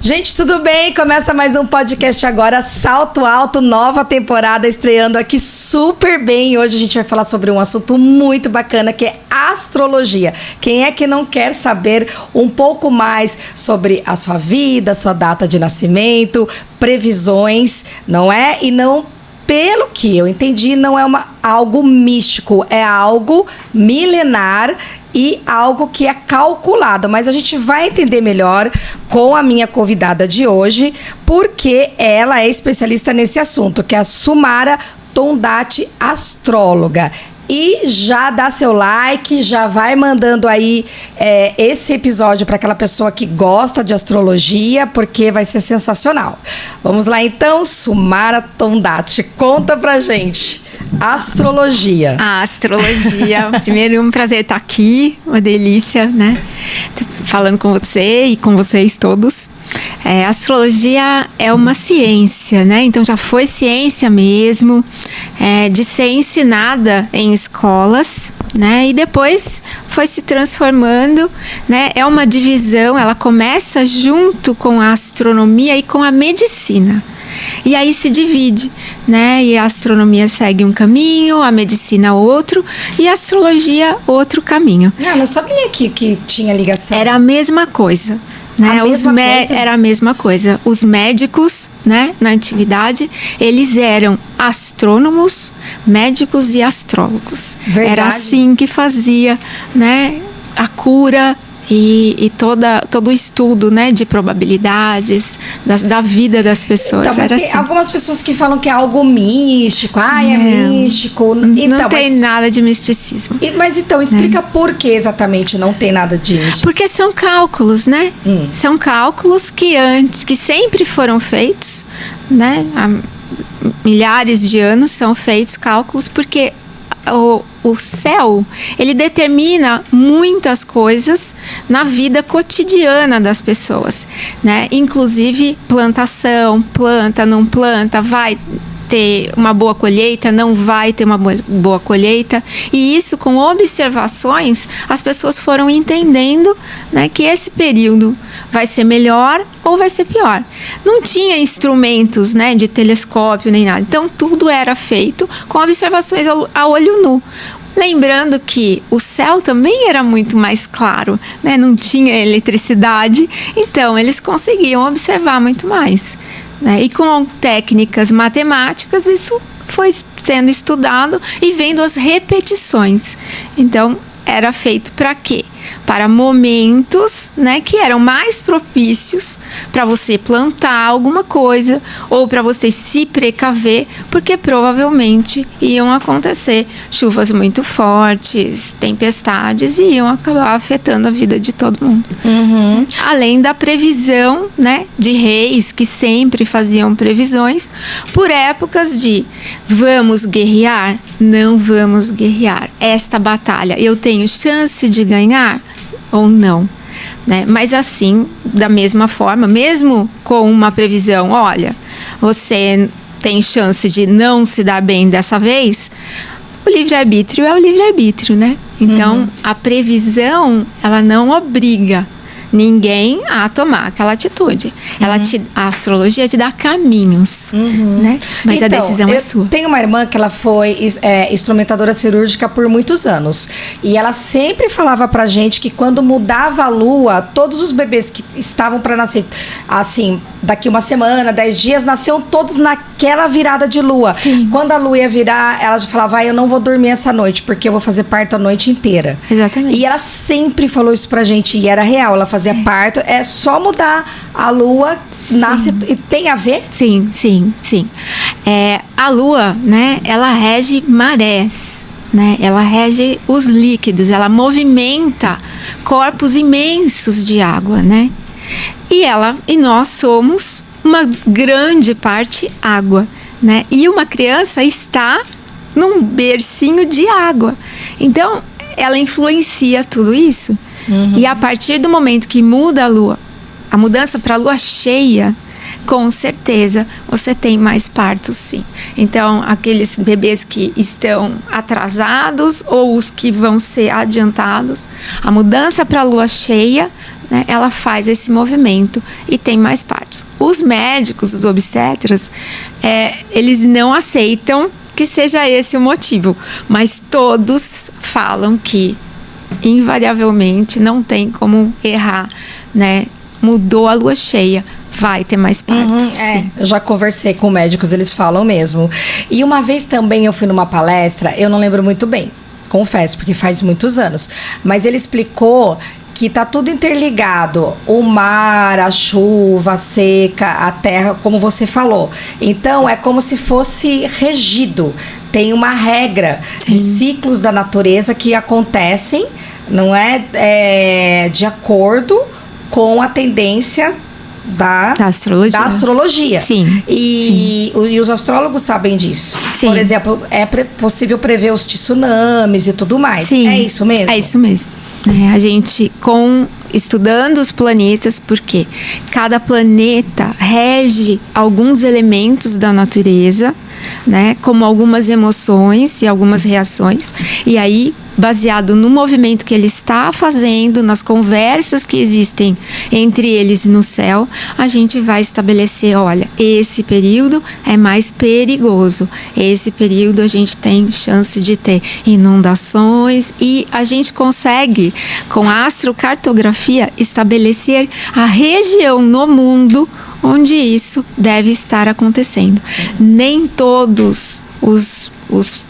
Gente, tudo bem? Começa mais um podcast agora, Salto Alto, nova temporada estreando aqui super bem. Hoje a gente vai falar sobre um assunto muito bacana que é astrologia. Quem é que não quer saber um pouco mais sobre a sua vida, sua data de nascimento, previsões, não é? E não, pelo que eu entendi, não é algo místico, é algo milenar e algo que é calculado, mas a gente vai entender melhor com a minha convidada de hoje, porque ela é especialista nesse assunto, que é a Sumara Tondati, astróloga. E já dá seu like, já vai mandando aí esse episódio para aquela pessoa que gosta de astrologia, porque vai ser sensacional. Vamos lá então, Sumara Tondati, conta pra gente. Astrologia. A astrologia. Primeiro, um prazer estar aqui, uma delícia, né? Falando com você e com vocês todos. A astrologia é uma ciência, né? Então já foi ciência mesmo, de ser ensinada em escolas, né? E depois foi se transformando, né? É uma divisão, ela começa junto com a astronomia e com a medicina. E aí se divide, né? E a astronomia segue um caminho, a medicina outro e a astrologia outro caminho. Não sabia que tinha ligação. Era a mesma coisa. Né? Era a mesma coisa. Os médicos, né, na antiguidade, eles eram astrônomos, médicos e astrólogos. Verdade. Era assim que fazia, né, a cura e todo o estudo, né, de probabilidades da vida das pessoas. Então, mas era tem assim. algumas pessoas que falam que é algo místico. É místico. Então, não tem nada de misticismo. Mas então, explica por que exatamente não tem nada de misticismo. Porque são cálculos, né? São cálculos que sempre foram feitos, né? Há milhares de anos são feitos cálculos, porque o céu, ele determina muitas coisas na vida cotidiana das pessoas, né? Inclusive plantação, planta, não planta, vai ter uma boa colheita, não vai ter uma boa colheita. E isso, com observações, as pessoas foram entendendo, né, que esse período vai ser melhor ou vai ser pior. Não tinha instrumentos, né, de telescópio nem nada. Então, tudo era feito com observações a olho nu. Lembrando que o céu também era muito mais claro, né? Não tinha eletricidade, então eles conseguiam observar muito mais. E com técnicas matemáticas, isso foi sendo estudado e vendo as repetições. Então, era feito para quê? Para momentos, né, que eram mais propícios para você plantar alguma coisa ou para você se precaver, porque provavelmente iam acontecer chuvas muito fortes, tempestades, e iam acabar afetando a vida de todo mundo. Além da previsão, né, de reis que sempre faziam previsões por épocas de vamos guerrear, não vamos guerrear. Esta batalha eu tenho chance de ganhar ou não, né? Mas assim, da mesma forma, mesmo com uma previsão, olha, você tem chance de não se dar bem dessa vez, o livre-arbítrio é o livre-arbítrio, né? Então, a previsão, ela não obriga ninguém a tomar aquela atitude. A astrologia te dá caminhos, né? Mas então, a decisão é sua. Tenho uma irmã que ela foi instrumentadora cirúrgica por muitos anos. E ela sempre falava pra gente que quando mudava a lua, todos os bebês que estavam para nascer, assim, daqui uma semana, 10 dias, nasciam todos naquela virada de lua. Sim. Quando a lua ia virar, ela já falava, eu não vou dormir essa noite, porque eu vou fazer parto a noite inteira. Exatamente. E ela sempre falou isso pra gente, e era real, ela fazia parto, é só mudar a lua, nasce, e tem a ver? Sim. A lua, né, ela rege marés, né, ela rege os líquidos, ela movimenta corpos imensos de água, né, e nós somos uma grande parte água, né, e uma criança está num bercinho de água, então ela influencia tudo isso. E a partir do momento que muda a lua, a mudança para a lua cheia, com certeza você tem mais partos, sim. Então, aqueles bebês que estão atrasados ou os que vão ser adiantados, a mudança para a lua cheia, né, ela faz esse movimento e tem mais partos. Os médicos, os obstetras, eles não aceitam que seja esse o motivo, mas todos falam que invariavelmente não tem como errar, né? Mudou a lua cheia, vai ter mais partos. Eu já conversei com médicos, eles falam mesmo. E uma vez também eu fui numa palestra, eu não lembro muito bem, confesso, porque faz muitos anos, mas ele explicou que tá tudo interligado, o mar, a chuva, a seca, a terra, como você falou. Então é como se fosse regido. Tem uma regra de ciclos da natureza que acontecem, não é, de acordo com a tendência da astrologia. Sim. E os astrólogos sabem disso. Sim. Por exemplo, é possível prever os tsunamis e tudo mais. Sim. É isso mesmo? É isso mesmo. A gente, estudando os planetas, porque cada planeta rege alguns elementos da natureza, né, como algumas emoções e algumas reações, e aí, baseado no movimento que ele está fazendo, nas conversas que existem entre eles no céu, a gente vai estabelecer, olha, esse período é mais perigoso, esse período a gente tem chance de ter inundações, e a gente consegue, com a astrocartografia, estabelecer a região no mundo onde isso deve estar acontecendo. Nem todos os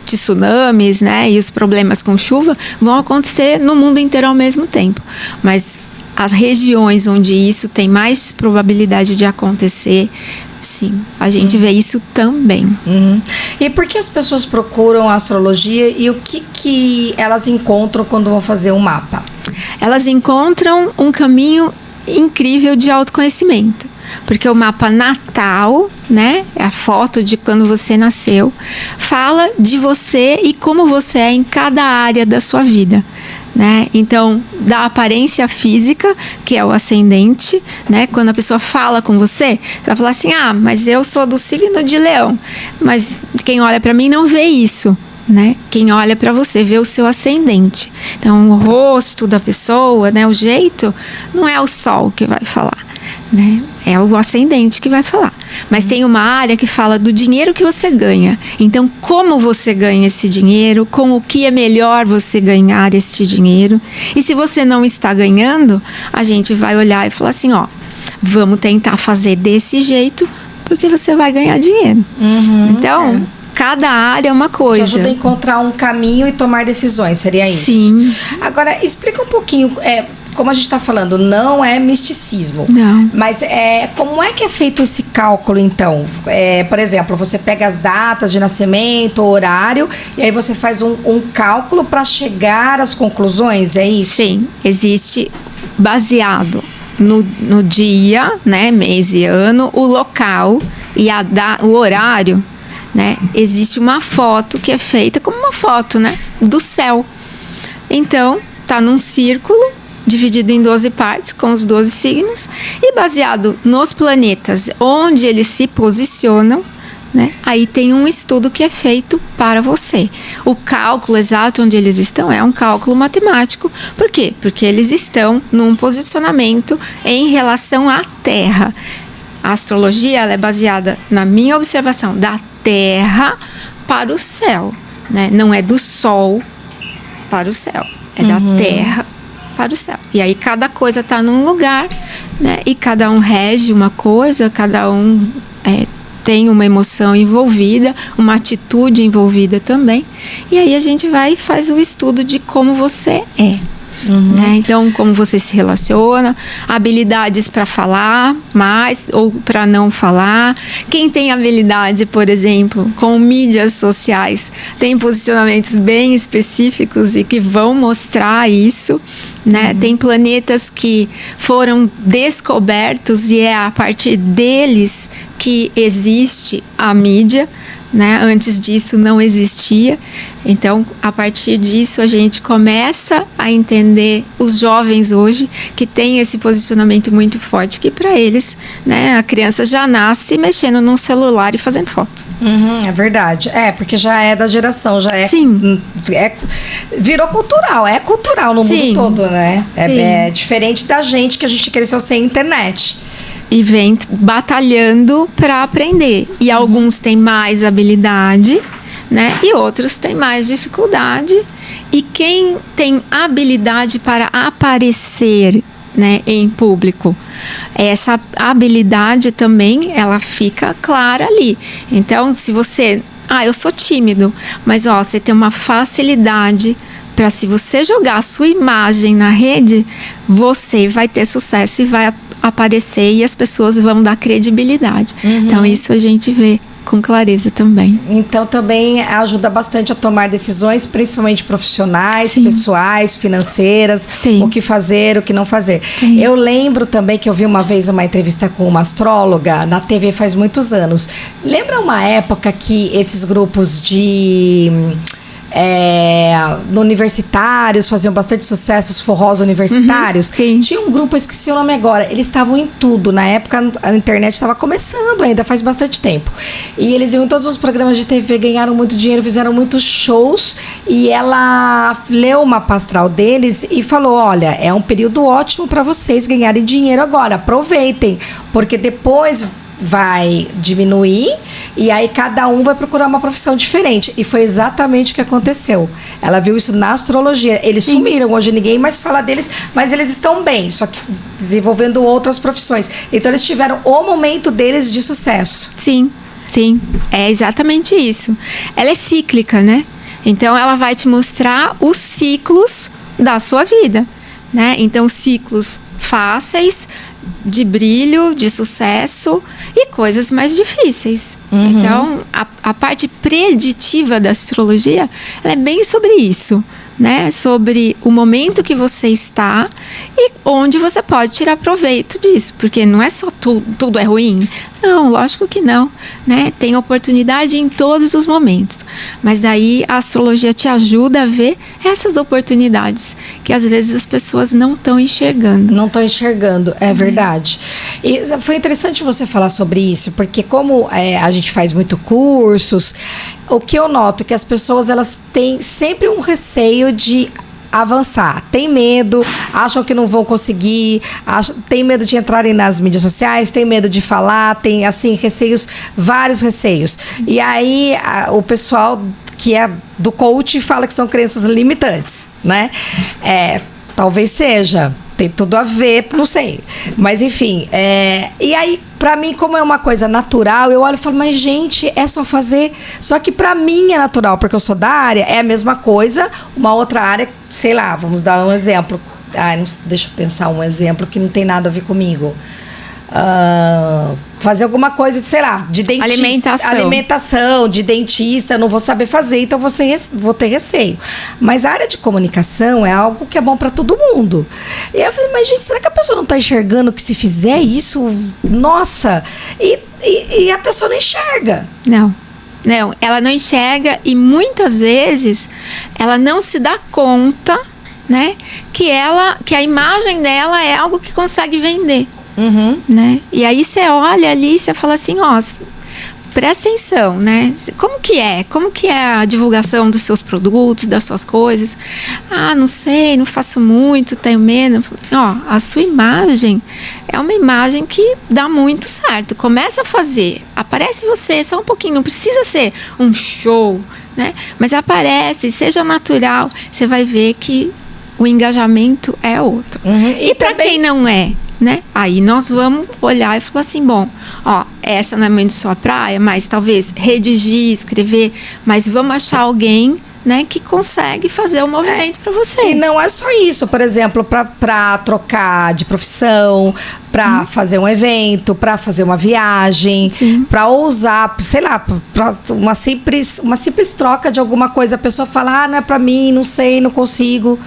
tsunamis, né, e os problemas com chuva vão acontecer no mundo inteiro ao mesmo tempo. Mas as regiões onde isso tem mais probabilidade de acontecer, sim, a gente vê isso também. E por que as pessoas procuram a astrologia e o que elas encontram quando vão fazer um mapa? Elas encontram um caminho incrível de autoconhecimento. Porque o mapa natal, né, a foto de quando você nasceu, fala de você e como você é em cada área da sua vida, né? Então, da aparência física, que é o ascendente, né? Quando a pessoa fala com você, você vai falar assim: ah, mas eu sou do signo de Leão. Mas quem olha para mim não vê isso, né? Quem olha para você vê o seu ascendente. Então, o rosto da pessoa, né, o jeito, não é o sol que vai falar, né? É o ascendente que vai falar. Mas tem uma área que fala do dinheiro que você ganha. Então, como você ganha esse dinheiro, com o que é melhor você ganhar esse dinheiro. E se você não está ganhando, a gente vai olhar e falar assim, ó, vamos tentar fazer desse jeito, porque você vai ganhar dinheiro. Então, cada área é uma coisa. Te ajuda a encontrar um caminho e tomar decisões, seria isso? Sim. Agora, explica um pouquinho, como a gente está falando, não é misticismo. Não. Mas como é que é feito esse cálculo, então? Por exemplo, você pega as datas de nascimento, o horário, e aí você faz um cálculo para chegar às conclusões, é isso? Sim, existe baseado no dia, né, mês e ano, o local e o horário, né? Existe uma foto que é feita como uma foto, né, do céu. Então, tá num círculo dividido em 12 partes, com os 12 signos, e baseado nos planetas onde eles se posicionam, né, aí tem um estudo que é feito para você. O cálculo exato onde eles estão é um cálculo matemático. Por quê? Porque eles estão num posicionamento em relação à Terra. A astrologia, ela é baseada na minha observação da Terra para o céu, né? Não é do Sol para o céu, é da Terra para o céu. E aí cada coisa está num lugar, né? E cada um rege uma coisa, cada um tem uma emoção envolvida, uma atitude envolvida também. E aí a gente vai e faz o estudo de como você é. Né? Então, como você se relaciona, habilidades para falar mais ou para não falar. Quem tem habilidade, por exemplo, com mídias sociais, tem posicionamentos bem específicos e que vão mostrar isso, né? Tem planetas que foram descobertos e é a partir deles que existe a mídia, né? Antes disso não existia. Então, a partir disso, a gente começa a entender os jovens hoje que têm esse posicionamento muito forte, que para eles, né, a criança já nasce mexendo num celular e fazendo foto. É verdade. Porque já é da geração, já é. Sim. Virou cultural, é cultural no Sim. mundo todo, né? Sim. É diferente da gente, que a gente cresceu sem internet. E vem batalhando para aprender. E alguns têm mais habilidade, né? E outros têm mais dificuldade. E quem tem habilidade para aparecer, né, em público, essa habilidade também, ela fica clara ali. Então, se você... eu sou tímido, mas você tem uma facilidade para, se você jogar a sua imagem na rede, você vai ter sucesso e vai aparecer e as pessoas vão dar credibilidade. Então, isso a gente vê com clareza também. Então, também ajuda bastante a tomar decisões, principalmente profissionais, Sim. pessoais, financeiras, Sim. o que fazer, o que não fazer. Sim. Eu lembro também que eu vi uma vez uma entrevista com uma astróloga na TV faz muitos anos. Lembra uma época que esses grupos de... universitários faziam bastante sucesso, os forrós universitários? Sim. Tinha um grupo, eu esqueci o nome agora, eles estavam em tudo. Na época a internet estava começando ainda, faz bastante tempo. E eles iam em todos os programas de TV, ganharam muito dinheiro, fizeram muitos shows. E ela leu o mapa astral deles e falou: olha, é um período ótimo para vocês ganharem dinheiro agora, aproveitem, porque depois vai diminuir e aí cada um vai procurar uma profissão diferente. E foi exatamente o que aconteceu. Ela viu isso na astrologia. Eles sumiram, hoje ninguém mais fala deles, mas eles estão bem, só que desenvolvendo outras profissões. Então eles tiveram o momento deles de sucesso. Sim, sim, é exatamente isso. Ela é cíclica, né? Então ela vai te mostrar os ciclos da sua vida, né? Então, ciclos fáceis, de brilho, de sucesso, e coisas mais difíceis. Então, a parte preditiva da astrologia, ela é bem sobre isso, né? Sobre o momento que você está e onde você pode tirar proveito disso, porque não é só tudo é ruim. Não, lógico que não, né? Tem oportunidade em todos os momentos, mas daí a astrologia te ajuda a ver essas oportunidades que às vezes as pessoas não estão enxergando. Não estão enxergando, é verdade. E foi interessante você falar sobre isso, porque como a gente faz muito cursos, o que eu noto é que as pessoas, elas têm sempre um receio de avançar, tem medo, acham que não vão conseguir, tem medo de entrarem nas mídias sociais, tem medo de falar, tem assim receios, vários receios. E aí o pessoal que é do coach fala que são crenças limitantes, né? Talvez seja, tem tudo a ver, não sei. Mas enfim, e aí, pra mim, como é uma coisa natural, eu olho e falo, mas gente, é só fazer. Só que pra mim é natural, porque eu sou da área, é a mesma coisa, uma outra área, sei lá, vamos dar um exemplo. Deixa eu pensar um exemplo que não tem nada a ver comigo. Fazer alguma coisa, sei lá, de dentista. Alimentação, de dentista, não vou saber fazer, então vou ter receio. Mas a área de comunicação é algo que é bom para todo mundo. E eu falei, mas gente, será que a pessoa não está enxergando que se fizer isso, nossa, e a pessoa não enxerga? Não, ela não enxerga e muitas vezes ela não se dá conta, né, que a imagem dela é algo que consegue vender. Né? E aí você olha ali e você fala assim, presta atenção, né? Como que é a divulgação dos seus produtos, das suas coisas? Não sei, não faço muito, tenho medo. Assim, a sua imagem é uma imagem que dá muito certo. Começa a fazer, aparece você só um pouquinho, não precisa ser um show, né? Mas aparece, seja natural, você vai ver que o engajamento é outro. E para quem não é, né? Aí nós vamos olhar e falar assim, bom, essa não é muito sua praia, mas talvez redigir, escrever, mas vamos achar alguém, né, que consegue fazer o movimento para você. E não é só isso, por exemplo, para trocar de profissão, para fazer um evento, para fazer uma viagem, para ousar, sei lá, pra uma simples troca de alguma coisa, a pessoa fala, não é para mim, não sei, não consigo.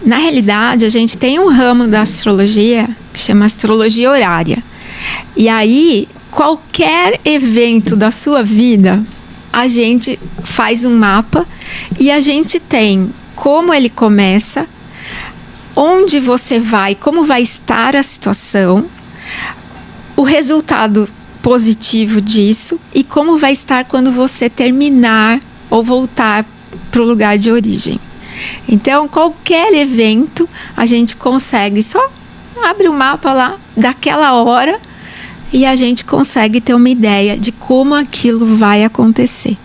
Na realidade, a gente tem um ramo da astrologia que chama astrologia horária. E aí, qualquer evento da sua vida, a gente faz um mapa e a gente tem como ele começa, onde você vai, como vai estar a situação, o resultado positivo disso e como vai estar quando você terminar ou voltar para o lugar de origem. Então, qualquer evento, a gente consegue, só abre o mapa lá daquela hora e a gente consegue ter uma ideia de como aquilo vai acontecer.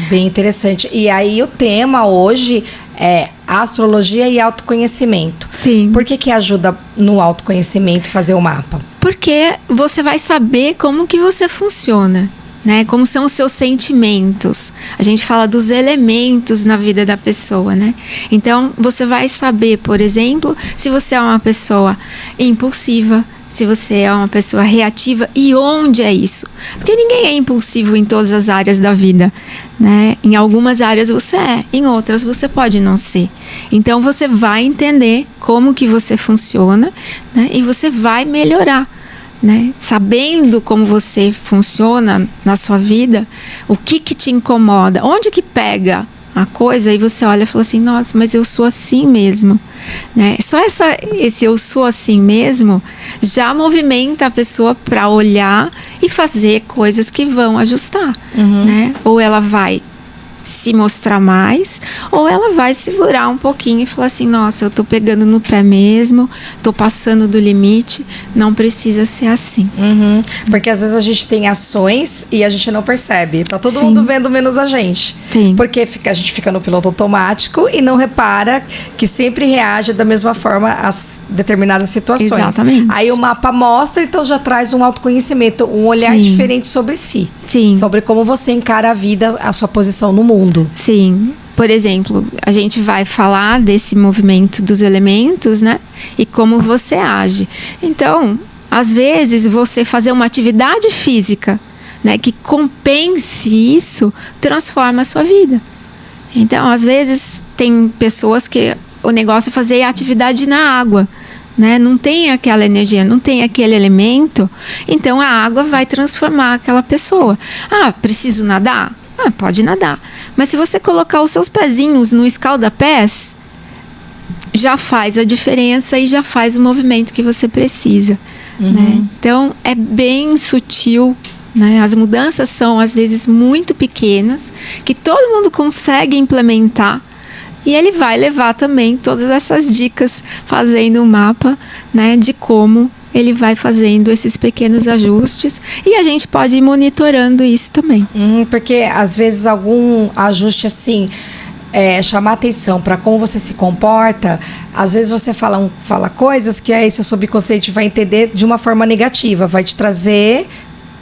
Bem interessante. E aí o tema hoje é astrologia e autoconhecimento. Sim. Por que ajuda no autoconhecimento fazer o mapa? Porque você vai saber como que você funciona, né? Como são os seus sentimentos. A gente fala dos elementos na vida da pessoa, né? Então, você vai saber, por exemplo, se você é uma pessoa impulsiva, se você é uma pessoa reativa e onde é isso. Porque ninguém é impulsivo em todas as áreas da vida, né? Em algumas áreas você é, em outras você pode não ser. Então você vai entender como que você funciona, né? E você vai melhorar, né? Sabendo como você funciona na sua vida, o que te incomoda, onde que pega a coisa e você olha e fala assim, nossa, mas eu sou assim mesmo, né? Só esse eu sou assim mesmo já movimenta a pessoa para olhar e fazer coisas que vão ajustar, né? Ou ela vai se mostrar mais, ou ela vai segurar um pouquinho e falar assim, nossa, eu tô pegando no pé mesmo, tô passando do limite, não precisa ser assim. Porque às vezes a gente tem ações e a gente não percebe, tá todo Sim. mundo vendo menos a gente. Sim. Porque a gente fica no piloto automático e não repara que sempre reage da mesma forma às determinadas situações. Exatamente. Aí o mapa mostra, então já traz um autoconhecimento, um olhar Sim. diferente sobre si. Sim. Sobre como você encara a vida, a sua posição no mundo. Sim. Por exemplo, a gente vai falar desse movimento dos elementos, né? E como você age. Então, às vezes, você fazer uma atividade física, né, que compense isso, transforma a sua vida. Então, às vezes, tem pessoas que o negócio é fazer atividade na água, né? Não tem aquela energia, não tem aquele elemento, então a água vai transformar aquela pessoa. Ah, preciso nadar? Ah, pode nadar. Mas se você colocar os seus pezinhos no escalda-pés, já faz a diferença e já faz o movimento que você precisa, né? Então, é bem sutil, né? As mudanças são, às vezes, muito pequenas, que todo mundo consegue implementar. E ele vai levar também todas essas dicas, fazendo um mapa, né, de como ele vai fazendo esses pequenos ajustes. E a gente pode ir monitorando isso também. Porque às vezes algum ajuste assim, chamar atenção para como você se comporta, às vezes você fala coisas que aí seu subconsciente vai entender de uma forma negativa, vai te trazer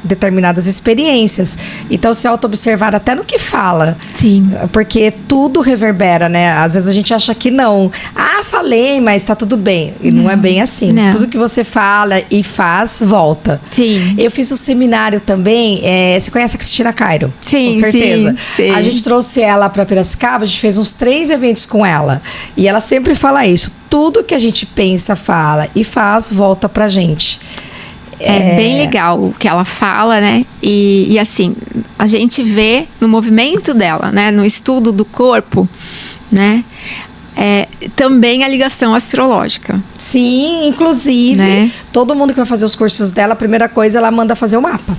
determinadas experiências. Então, se auto-observar até no que fala. Sim. Porque tudo reverbera, né? Às vezes a gente acha que não. Ah, falei, mas tá tudo bem. E não é bem assim. Não. Tudo que você fala e faz, volta. Sim. Eu fiz um seminário também. Você conhece a Cristina Cairo? Sim, com certeza. sim, sim. A gente trouxe ela para Piracicaba, a gente fez uns 3 eventos com ela. E ela sempre fala isso. Tudo que a gente pensa, fala e faz, volta pra gente. É bem legal o que ela fala, né? E assim, a gente vê no movimento dela, né? No estudo do corpo, né? Também a ligação astrológica. Sim, inclusive, né? Todo mundo que vai fazer os cursos dela, a primeira coisa, ela manda fazer o mapa.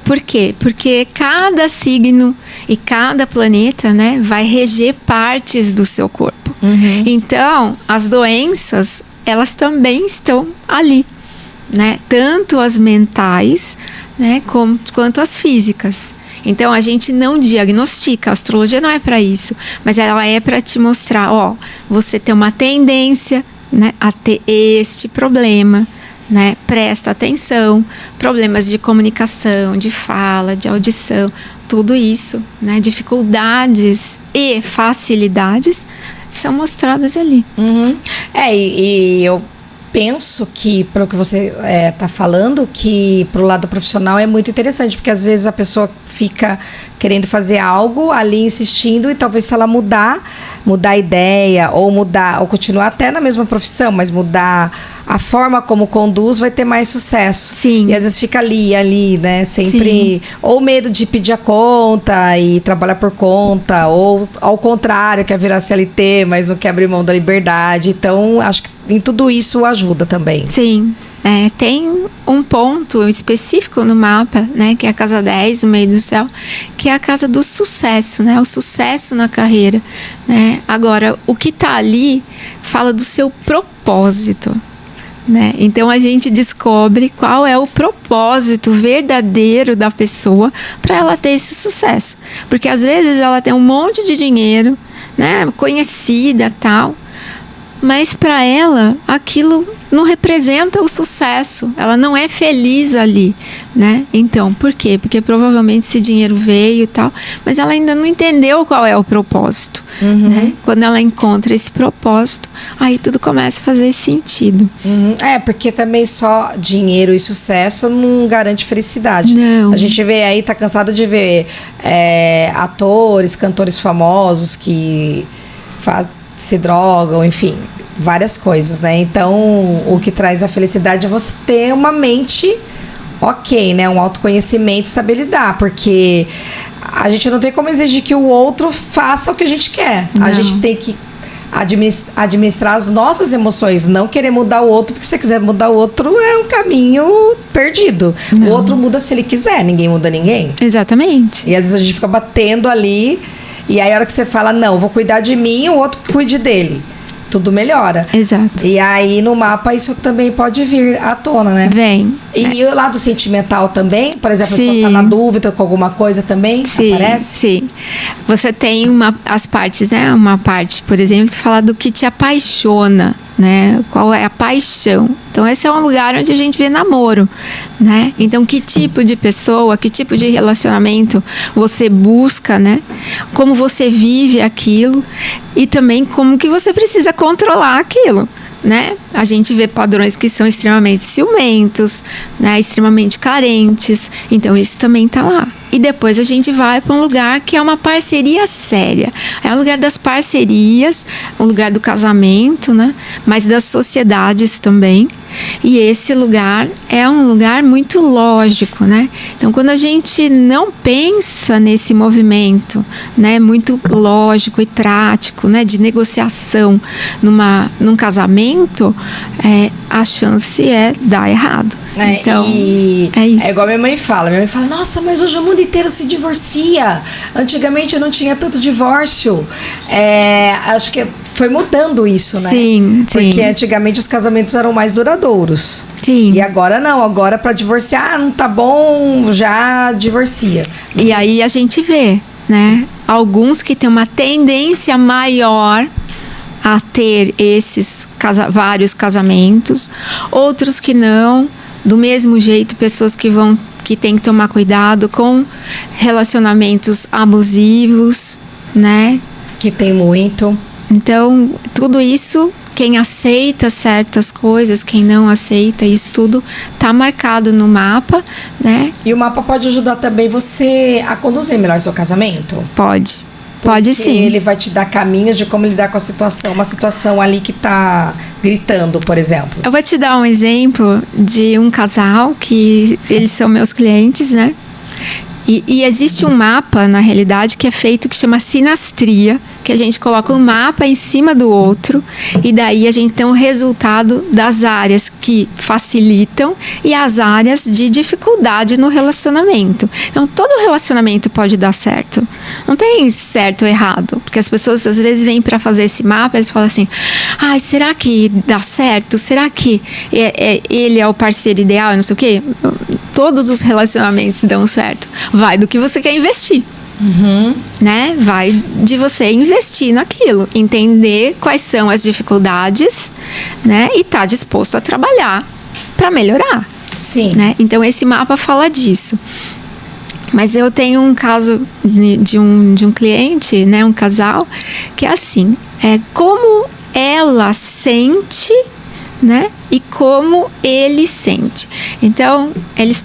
Por quê? Porque cada signo e cada planeta, né, vai reger partes do seu corpo. Então, as doenças, elas também estão ali, né? Tanto as mentais, né, quanto as físicas. Então a gente não diagnostica, a astrologia não é para isso, mas ela é para te mostrar, ó, você tem uma tendência, né, a ter este problema, né? Presta atenção, problemas de comunicação, de fala, de audição, tudo isso, né? Dificuldades e facilidades são mostradas ali. E eu penso que, pelo que você está falando, que pro lado profissional é muito interessante, porque às vezes a pessoa fica querendo fazer algo ali, insistindo, e talvez se ela mudar, mudar a ideia, ou mudar, ou continuar até na mesma profissão, mas mudar a forma como conduz, vai ter mais sucesso. Sim. E às vezes fica ali, né? Sempre. Sim. Ou medo de pedir a conta e trabalhar por conta, ou ao contrário, quer virar CLT, mas não quer abrir mão da liberdade. Então, acho que em tudo isso ajuda também. Sim. Tem um ponto específico no mapa, né, que é a casa 10, no meio do céu, que é a casa do sucesso, né, o sucesso na carreira, né. Agora, o que está ali fala do seu propósito, né. Então, a gente descobre qual é o propósito verdadeiro da pessoa para ela ter esse sucesso. Porque, às vezes, ela tem um monte de dinheiro, né, conhecida, tal, mas para ela aquilo não representa o sucesso, ela não é feliz ali, né? Então, por quê? Porque provavelmente esse dinheiro veio e tal, mas ela ainda não entendeu qual é o propósito, né? Quando ela encontra esse propósito, aí tudo começa a fazer sentido. Porque também só dinheiro e sucesso não garante felicidade. Não. A gente vê aí, tá cansado de ver atores, cantores famosos que se drogam, enfim, várias coisas, né? Então, o que traz a felicidade é você ter uma mente ok, né? Um autoconhecimento e saber lidar, porque a gente não tem como exigir que o outro faça o que a gente quer. Não. A gente tem que administrar as nossas emoções, não querer mudar o outro, porque se você quiser mudar o outro é um caminho perdido. Não. O outro muda se ele quiser, ninguém muda ninguém. Exatamente. E às vezes a gente fica batendo ali, e aí a hora que você fala, não, vou cuidar de mim, o outro cuide dele. Tudo melhora. Exato. E aí no mapa isso também pode vir à tona, né? Vem. E o lado sentimental também? Por exemplo, Sim. a pessoa tá na dúvida com alguma coisa também? Sim, aparece? Sim. Você tem as partes, né? Uma parte, por exemplo, que fala do que te apaixona, né? Qual é a paixão. Então, esse é um lugar onde a gente vê namoro, né? Então, que tipo de pessoa, que tipo de relacionamento você busca, né? Como você vive aquilo e também como que você precisa controlar aquilo, né? A gente vê padrões que são extremamente ciumentos, né? Extremamente carentes. Então, isso também tá lá. E depois a gente vai para um lugar que é uma parceria séria. É o lugar das parcerias, o lugar do casamento, né? Mas das sociedades também. E esse lugar é um lugar muito lógico, né? Então, quando a gente não pensa nesse movimento, né, muito lógico e prático, né, de negociação num casamento, a chance é dar errado. Então, é isso. É igual minha mãe fala. Minha mãe fala, nossa, mas hoje o mundo inteiro se divorcia. Antigamente não tinha tanto divórcio. Acho que foi mudando isso, né? Sim, sim. Porque antigamente os casamentos eram mais duradouros. Sim. E agora não. Agora para divorciar, não tá bom, já divorcia. E aí a gente vê, né? Alguns que têm uma tendência maior a ter esses vários casamentos. Outros que não. Do mesmo jeito, pessoas que têm que tomar cuidado com relacionamentos abusivos, né? Que tem muito. Então, tudo isso, quem aceita certas coisas, quem não aceita, isso tudo tá marcado no mapa, né? E o mapa pode ajudar também você a conduzir melhor seu casamento? Pode. Pode sim. Ele vai te dar caminhos de como lidar com a situação. Uma situação ali que tá gritando, por exemplo. Eu vou te dar um exemplo de um casal que eles são meus clientes, né? E existe um mapa, na realidade, que é feito que chama sinastria, que a gente coloca um mapa em cima do outro e daí a gente tem um resultado das áreas que facilitam e as áreas de dificuldade no relacionamento. Então, todo relacionamento pode dar certo. Não tem certo ou errado, porque as pessoas às vezes vêm para fazer esse mapa e eles falam assim, ai, será que dá certo? Será que ele é o parceiro ideal? Não sei o quê. Todos os relacionamentos dão certo. Vai do que você quer investir. Né? Vai de você investir naquilo, entender quais são as dificuldades, né? E tá disposto a trabalhar para melhorar. Sim. Né? Então esse mapa fala disso. Mas eu tenho um caso de um cliente, né? Um casal, que é assim, como ela sente, né? E como ele sente. Então, eles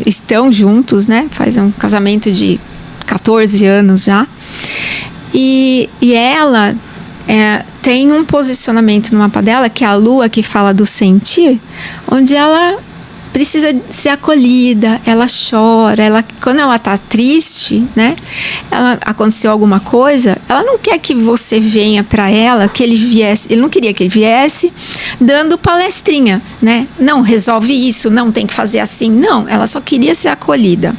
estão juntos, né? Faz um casamento de 14 anos já. E ela tem um posicionamento no mapa dela, que é a lua, que fala do sentir, onde ela precisa ser acolhida, ela chora, quando ela tá triste, né? Aconteceu alguma coisa, ela não quer que você venha para ela, que ele viesse, ele não queria que ele viesse dando palestrinha, né? Não, resolve isso, não, tem que fazer assim. Não, ela só queria ser acolhida.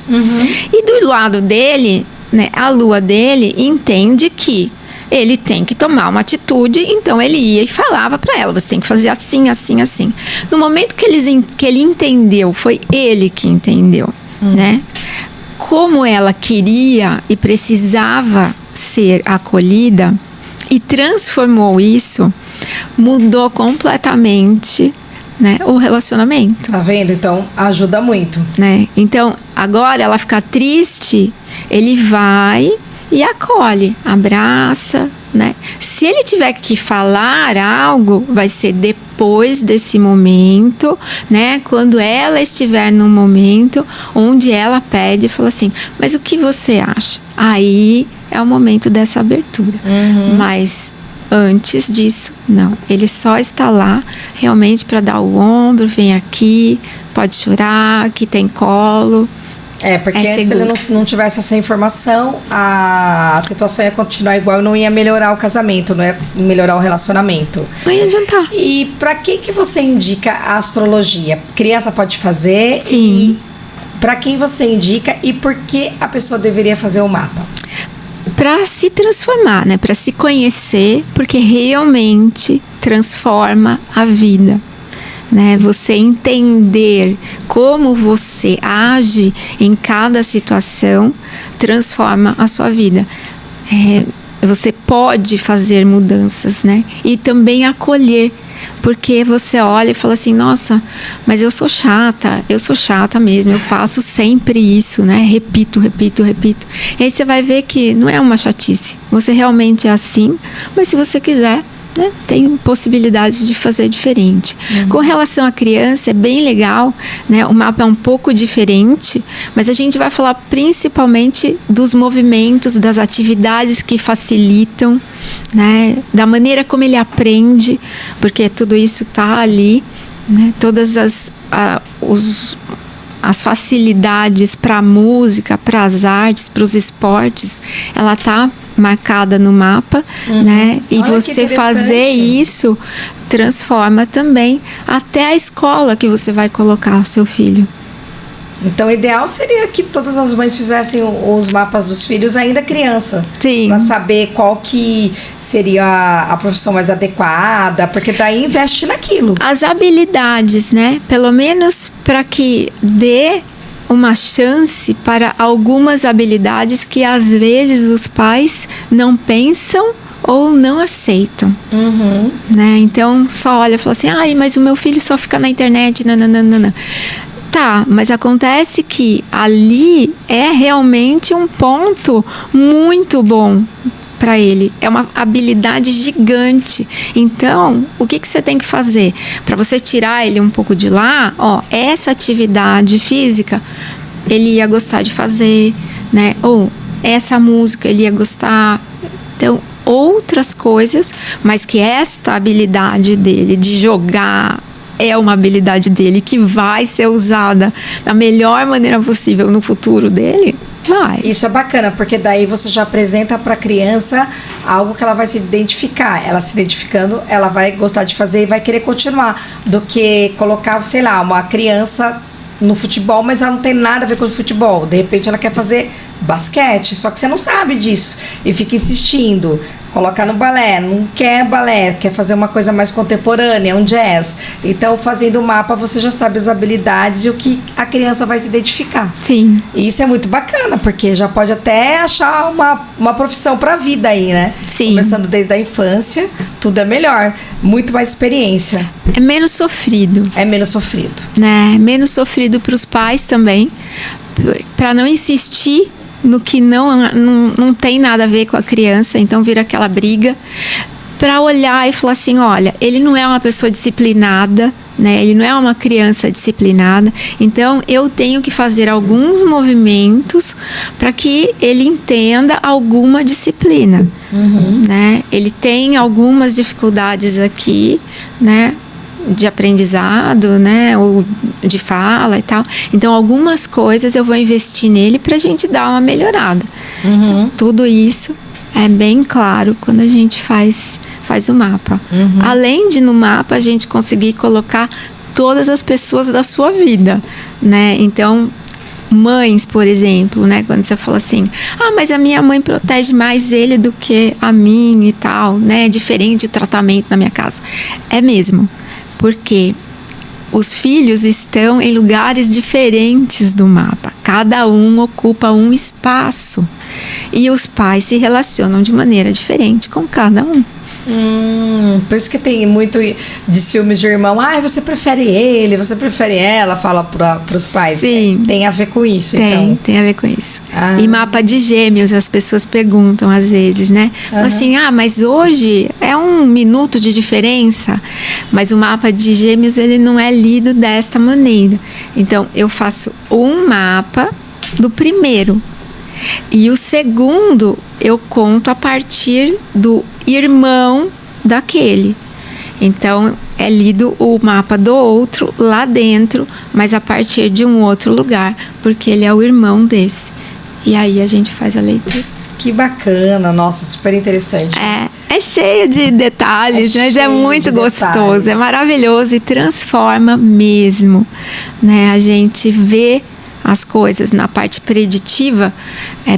E do lado dele, né, a lua dele entende que ele tem que tomar uma atitude, então ele ia e falava para ela, você tem que fazer assim, assim, assim. No momento que ele entendeu, foi ele que entendeu, né? Como ela queria e precisava ser acolhida e transformou isso, mudou completamente, né, o relacionamento. Tá vendo? Então, ajuda muito. Né? Então, agora ela fica triste, ele vai e acolhe, abraça, né? Se ele tiver que falar algo, vai ser depois desse momento, né? Quando ela estiver num momento onde ela pede e fala assim, mas o que você acha? Aí é o momento dessa abertura. Mas antes disso, não. Ele só está lá realmente para dar o ombro, vem aqui, pode chorar, aqui tem colo. Porque antes se ele não tivesse essa informação, a situação ia continuar igual e não ia melhorar o casamento, não ia melhorar o relacionamento. Não ia adiantar. E para que você indica a astrologia? Criança pode fazer? Sim. E para quem você indica e por que a pessoa deveria fazer o mapa? Para se transformar, né? Para se conhecer, porque realmente transforma a vida. Né? Você entender como você age em cada situação transforma a sua vida. Você pode fazer mudanças, né? E também acolher, porque você olha e fala assim, nossa, mas eu sou chata mesmo, eu faço sempre isso, né? Repito. E aí você vai ver que não é uma chatice, você realmente é assim, mas se você quiser, né, tem possibilidades de fazer diferente. Com relação à criança, é bem legal, né? O mapa é um pouco diferente, mas a gente vai falar principalmente dos movimentos, das atividades que facilitam, né? Da maneira como ele aprende, porque tudo isso está ali, né? Todas as facilidades para a música, para as artes, para os esportes, ela está marcada no mapa, né? E olha, você fazer isso transforma também até a escola que você vai colocar o seu filho. Então, o ideal seria que todas as mães fizessem os mapas dos filhos ainda criança. Sim. Para saber qual que seria a profissão mais adequada, porque daí investe naquilo. As habilidades, né? Pelo menos para que dê uma chance para algumas habilidades que às vezes os pais não pensam ou não aceitam, né? Então só olha e fala assim, mas o meu filho só fica na internet, nananana. Tá, mas acontece que ali é realmente um ponto muito bom para ele, é uma habilidade gigante. Então, o que você tem que fazer? Para você tirar ele um pouco de lá, essa atividade física, ele ia gostar de fazer, né? Ou essa música, ele ia gostar. Então, outras coisas, mas que esta habilidade dele de jogar é uma habilidade dele que vai ser usada da melhor maneira possível no futuro dele. Vai. Isso é bacana, porque daí você já apresenta para a criança algo que ela vai se identificar. Ela se identificando, ela vai gostar de fazer e vai querer continuar, do que colocar, sei lá, uma criança no futebol, mas ela não tem nada a ver com o futebol. De repente ela quer fazer basquete, só que você não sabe disso e fica insistindo. Colocar no balé, não quer balé, quer fazer uma coisa mais contemporânea, um jazz. Então, fazendo o mapa, você já sabe as habilidades e o que a criança vai se identificar. Sim. E isso é muito bacana, porque já pode até achar uma profissão para a vida aí, né? Sim. Começando desde a infância, tudo é melhor. Muito mais experiência. É menos sofrido. É menos sofrido. Né? Menos sofrido para os pais também, para não insistir no que não tem nada a ver com a criança, então vira aquela briga. para olhar e falar assim, olha, ele não é uma pessoa disciplinada, né? Ele não é uma criança disciplinada, então eu tenho que fazer alguns movimentos para que ele entenda alguma disciplina, né? Ele tem algumas dificuldades aqui, né? De aprendizado, né? Ou de fala e tal. Então, algumas coisas eu vou investir nele para a gente dar uma melhorada. Então, tudo isso é bem claro quando a gente faz o mapa. Além de no mapa a gente conseguir colocar todas as pessoas da sua vida, né? Então, mães, por exemplo, né? Quando você fala assim, mas a minha mãe protege mais ele do que a mim e tal, né? É diferente o tratamento na minha casa. É mesmo, porque os filhos estão em lugares diferentes do mapa. Cada um ocupa um espaço. E os pais se relacionam de maneira diferente com cada um. Por isso que tem muito de ciúmes de irmão. Você prefere ele, você prefere ela, fala para os pais. Sim. Tem a ver com isso, Tem a ver com isso. E mapa de gêmeos, as pessoas perguntam às vezes, né? Assim, mas hoje é 1 minuto de diferença. Mas o mapa de gêmeos, ele não é lido desta maneira. Então, eu faço um mapa do primeiro. E o segundo eu conto a partir do irmão daquele. Então é lido o mapa do outro lá dentro, mas a partir de um outro lugar, porque ele é o irmão desse. E aí a gente faz a leitura. Que bacana, nossa, super interessante. É cheio de detalhes, mas é muito gostoso, é maravilhoso e transforma mesmo, né? A gente vê as coisas na parte preditiva,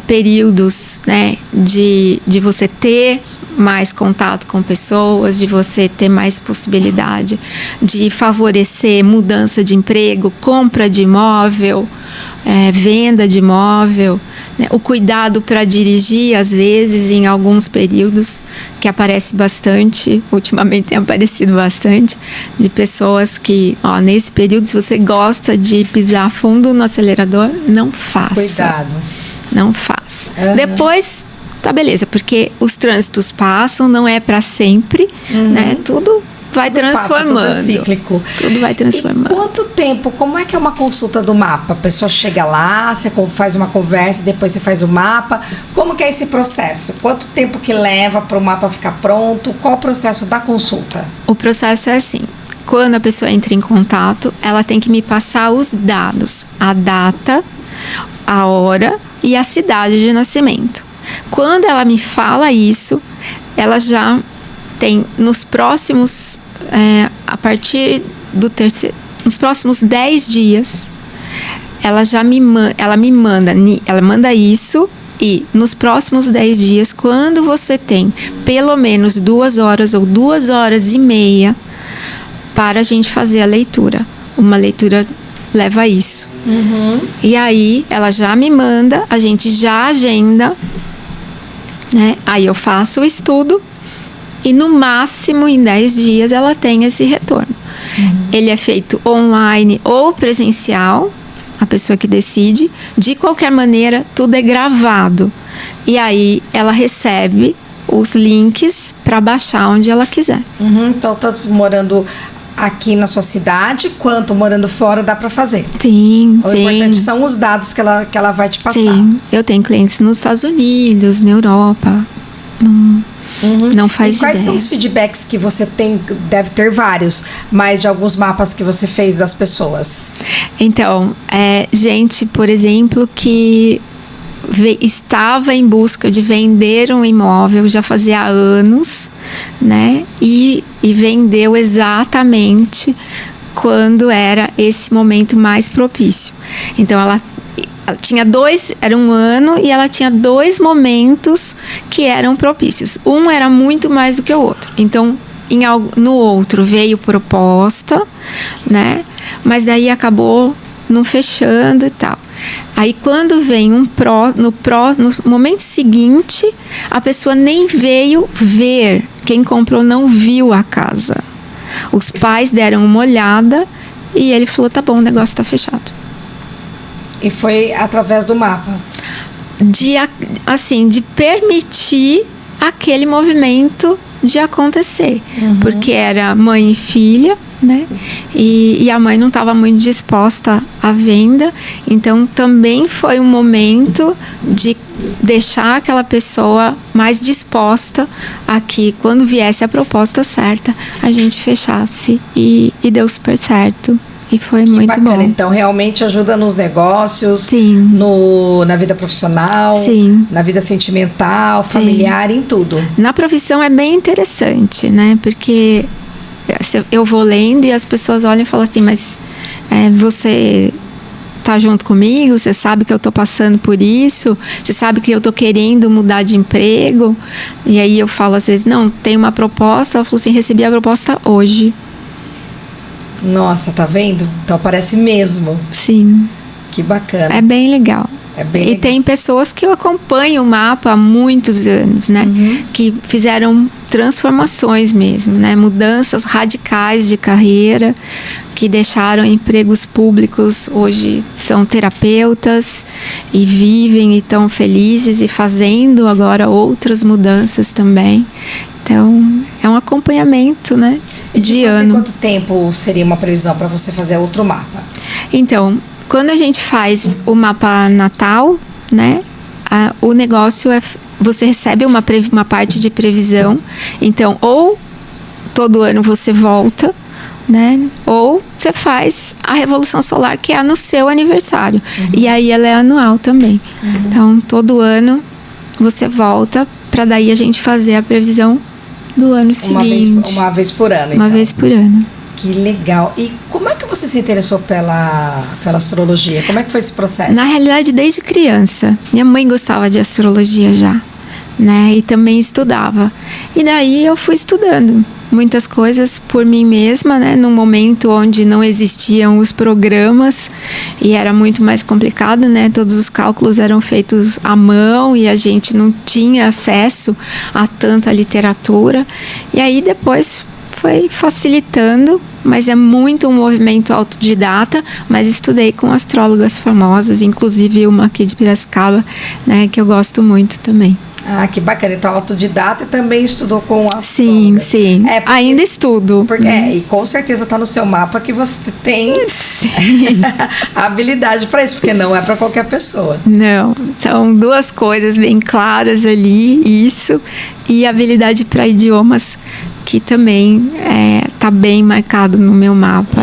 períodos, né, de você ter mais contato com pessoas, de você ter mais possibilidade de favorecer mudança de emprego, compra de imóvel, venda de imóvel, né? O cuidado para dirigir, às vezes, em alguns períodos, que aparece bastante, ultimamente tem aparecido bastante, de pessoas que, nesse período, se você gosta de pisar fundo no acelerador, não faça. Cuidado. Não faça. Depois, tá beleza, porque os trânsitos passam, não é para sempre, né? Tudo vai transformando. Passa, tudo é cíclico. Tudo vai transformando. E quanto tempo, como é que é uma consulta do mapa? A pessoa chega lá, você faz uma conversa, depois você faz o mapa. Como que é esse processo? Quanto tempo que leva para o mapa ficar pronto? Qual o processo da consulta? O processo é assim. Quando a pessoa entra em contato, ela tem que me passar os dados. A data, a hora e a cidade de nascimento. Quando ela me fala isso, ela já tem nos próximos, a partir do terceiro, nos próximos 10 dias, ela manda isso, e nos próximos 10 dias, quando você tem pelo menos 2 horas ou 2 horas e meia para a gente fazer a leitura. Uma leitura leva a isso. E aí, ela já me manda, a gente já agenda, né? Aí eu faço o estudo e no máximo em 10 dias ela tem esse retorno. Ele é feito online ou presencial, a pessoa que decide. De qualquer maneira, tudo é gravado. E aí ela recebe os links para baixar onde ela quiser. Então, tanto morando aqui na sua cidade, quanto morando fora, dá para fazer. Sim, o importante são os dados que ela vai te passar. Sim, eu tenho clientes nos Estados Unidos, na Europa. Não faz ideia. E quais são os feedbacks que você tem? Deve ter vários, mas de alguns mapas que você fez das pessoas. Então, gente, por exemplo, que estava em busca de vender um imóvel já fazia anos, né? E vendeu exatamente quando era esse momento mais propício. Então, ela tinha era um ano e ela tinha 2 momentos que eram propícios. Um era muito mais do que o outro. Então, no outro veio proposta, né? Mas daí acabou não fechando e tal. Aí quando vem no momento seguinte, a pessoa nem veio ver. Quem comprou não viu a casa. Os pais deram uma olhada e ele falou, tá bom, o negócio tá fechado. E foi através do mapa? De permitir aquele movimento de acontecer, porque era mãe e filha, né? E a mãe não estava muito disposta à venda, então também foi um momento de deixar aquela pessoa mais disposta a que, quando viesse a proposta certa, a gente fechasse, e deu super certo. E foi muito bacana. bom. Então, realmente ajuda nos negócios, Sim. Na vida profissional, Sim. na vida sentimental, familiar, em tudo. Na profissão é bem interessante, né? Porque eu vou lendo e as pessoas olham e falam assim, mas você tá junto comigo? Você sabe que eu tô passando por isso? Você sabe que eu tô querendo mudar de emprego? E aí eu falo às vezes, não, tem uma proposta. Ela falou assim, recebi a proposta hoje. Nossa, tá vendo? Então parece mesmo. Sim. Que bacana. É bem legal. É bem e legal. tem pessoas que eu acompanho o mapa há muitos anos, né? Que fizeram transformações mesmo, né? Mudanças radicais de carreira, que deixaram empregos públicos, hoje são terapeutas e vivem e estão felizes e fazendo agora outras mudanças também. Então, é um acompanhamento, né? De ano. Quanto tempo seria uma previsão para você fazer outro mapa? Então, quando a gente faz o mapa natal, né? O negócio você recebe uma parte de previsão. Então, ou todo ano você volta, né? Ou você faz a Revolução Solar, que é no seu aniversário. E aí ela é anual também. Então, todo ano você volta para daí a gente fazer a previsão do ano seguinte. Uma vez por ano, Uma vez por ano. Que legal. E como é que você se interessou pela astrologia? Como é que foi esse processo? Na realidade, desde criança. Minha mãe gostava de astrologia já, né? E também estudava. E daí eu fui estudando muitas coisas por mim mesma, né? Num momento onde não existiam os programas e era muito mais complicado, né? Todos os cálculos eram feitos à mão e a gente não tinha acesso a tanta literatura. E aí depois foi facilitando, mas é muito um movimento autodidata, mas estudei com astrólogas famosas, inclusive uma aqui de Piracicaba, né? Que eu gosto muito também. Ah, que bacana. Então, autodidata e também estudou com astróloga. Sim. Ainda estudo. E com certeza está no seu mapa que você tem a habilidade para isso, porque não é para qualquer pessoa. Não, são duas coisas bem claras ali, isso, e habilidade para idiomas, que também está bem marcado no meu mapa.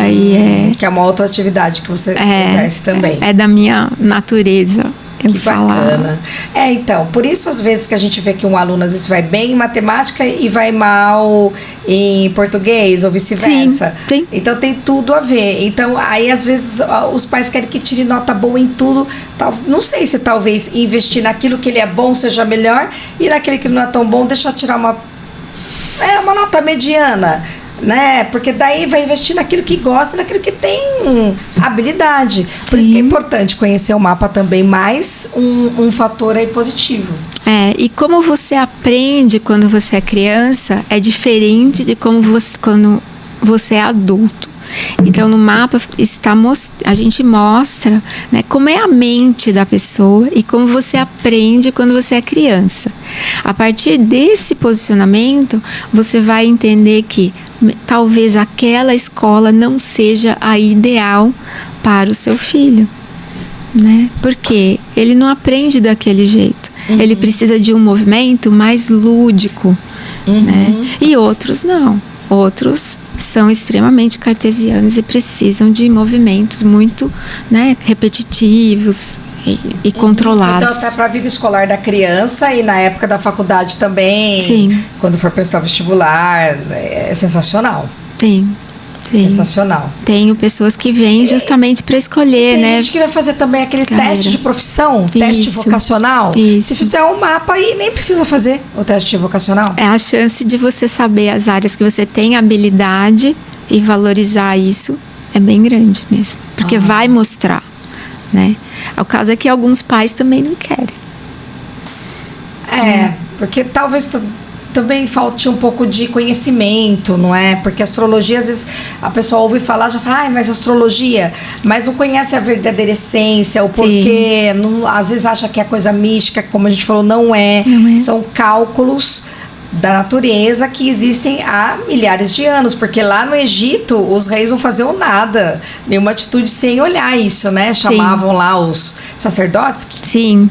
Que é uma outra atividade que você exerce também. É da minha natureza. Que bacana. Então, por isso às vezes que a gente vê que um aluno às vezes vai bem em matemática e vai mal em português ou vice-versa. Sim. Então tem tudo a ver. Então aí às vezes os pais querem que tire nota boa em tudo. Não sei se talvez investir naquilo que ele é bom seja melhor e naquele que não é tão bom deixar tirar uma nota mediana, né? Porque daí vai investir naquilo que gosta, naquilo que tem habilidade. Por isso que é importante conhecer o mapa também, mais um fator aí positivo. E como você aprende quando você é criança é diferente de quando você é adulto. Então, no mapa a gente mostra, né, como é a mente da pessoa e como você aprende quando você é criança. A partir desse posicionamento, você vai entender que talvez aquela escola não seja a ideal para o seu filho, né? Porque ele não aprende daquele jeito. Ele precisa de um movimento mais lúdico, né? E outros não. Outros são extremamente cartesianos e precisam de movimentos muito, né, repetitivos e controlados. Então, até para a vida escolar da criança e na época da faculdade também. Sim. Quando for prestar o vestibular, é sensacional. Sim. Sensacional. Tenho pessoas que vêm justamente para escolher, tem né? Tem gente que vai fazer também aquele carreira. Teste de profissão, teste vocacional. Isso. Se fizer um mapa aí, nem precisa fazer o teste vocacional. É a chance de você saber as áreas que você tem habilidade e valorizar isso é bem grande mesmo. Porque vai mostrar, né? O caso é que alguns pais também não querem. Porque talvez também falte um pouco de conhecimento, não é? Porque astrologia, às vezes, a pessoa ouve falar, já fala, mas astrologia, mas não conhece a verdadeira essência, o porquê, não, às vezes acha que é coisa mística, como a gente falou, não é. São cálculos da natureza que existem há milhares de anos, porque lá no Egito os reis não faziam nada, nenhuma atitude sem olhar isso, né? Chamavam lá os sacerdotes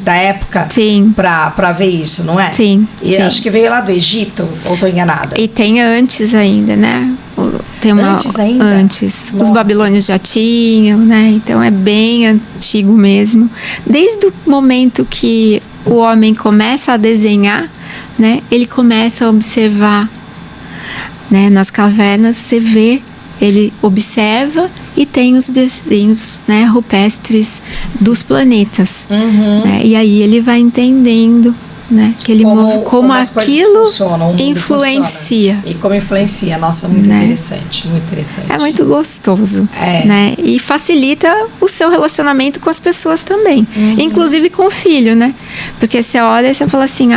da época pra ver isso, não é? Sim. E acho que veio lá do Egito, ou tô enganada? E tem antes ainda, né? Antes ainda? Antes. Nossa. Os babilônios já tinham, né? Então é bem antigo mesmo. Desde o momento que o homem começa a desenhar, né? Ele começa a observar, né? Nas cavernas você vê, ele observa e tem os desenhos, né, rupestres dos planetas, né? E aí ele vai entendendo, né, que ele como aquilo influencia. E como influencia, nossa, muito interessante, muito interessante. É muito gostoso, né? E facilita o seu relacionamento com as pessoas também, inclusive com o filho, né? Porque você olha e você fala assim,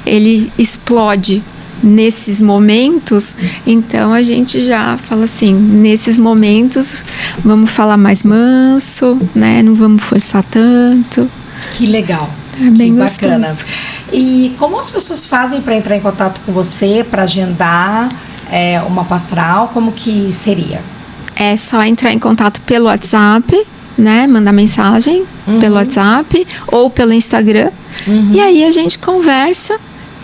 ele explode nesses momentos, então a gente já fala assim, nesses momentos vamos falar mais manso, né? Não vamos forçar tanto. Que legal. É bem que gostoso. Bacana. E como as pessoas fazem para entrar em contato com você, para agendar uma pastoral? Como que seria? É só entrar em contato pelo WhatsApp, né? Mandar mensagem pelo WhatsApp ou pelo Instagram. E aí a gente conversa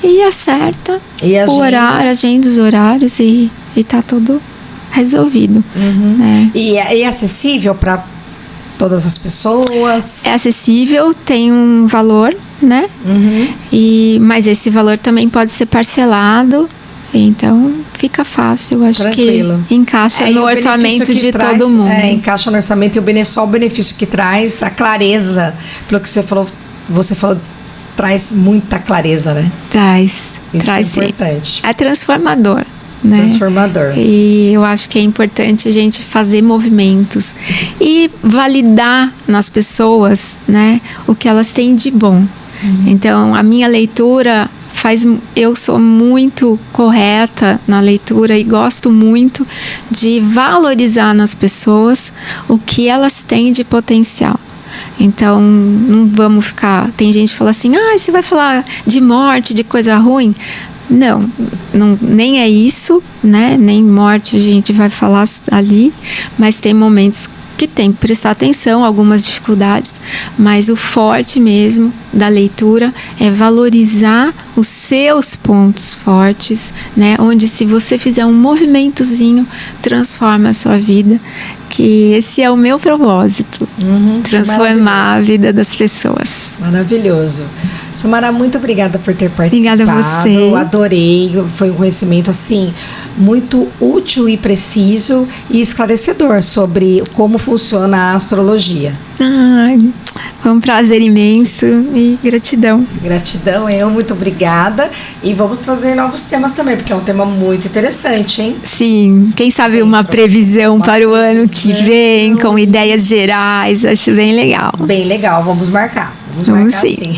e acerta o horário, agenda os horários e tá tudo resolvido. Né? E é acessível para todas as pessoas? É acessível, tem um valor, né? Mas esse valor também pode ser parcelado, então fica fácil, acho Tranquilo. Que encaixa no orçamento de todo mundo. Encaixa no orçamento e só o benefício que traz, a clareza, pelo que você falou, traz muita clareza, né? Traz. Isso traz é importante. É transformador. Né? Transformador. E eu acho que é importante a gente fazer movimentos e validar nas pessoas, né, o que elas têm de bom. Então, a minha leitura eu sou muito correta na leitura e gosto muito de valorizar nas pessoas o que elas têm de potencial. Então, não vamos ficar... Tem gente que fala assim, você vai falar de morte, de coisa ruim... Não, nem é isso, né? Nem morte a gente vai falar ali, mas tem momentos que tem que prestar atenção, algumas dificuldades, mas o forte mesmo da leitura é valorizar os seus pontos fortes, né? Onde se você fizer um movimentozinho, transforma a sua vida, que esse é o meu propósito, transformar a vida das pessoas. Maravilhoso. Sumara, muito obrigada por ter participado. Obrigada a você. Eu adorei, foi um conhecimento assim muito útil e preciso e esclarecedor sobre como funciona a astrologia. Foi um prazer imenso e gratidão. Gratidão, muito obrigada. E vamos trazer novos temas também, porque é um tema muito interessante, hein? Sim, quem sabe uma previsão para o ano que vem, com ideias gerais, acho bem legal. Bem legal, vamos marcar. Vamos sim.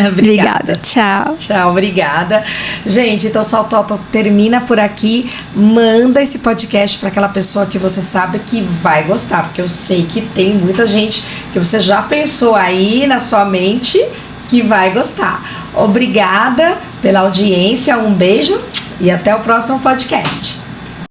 Obrigada. Tchau. Tchau, obrigada. Gente, então o Salto Alto termina por aqui. Manda esse podcast para aquela pessoa que você sabe que vai gostar, porque eu sei que tem muita gente que você já pensou aí na sua mente que vai gostar. Obrigada pela audiência, um beijo e até o próximo podcast.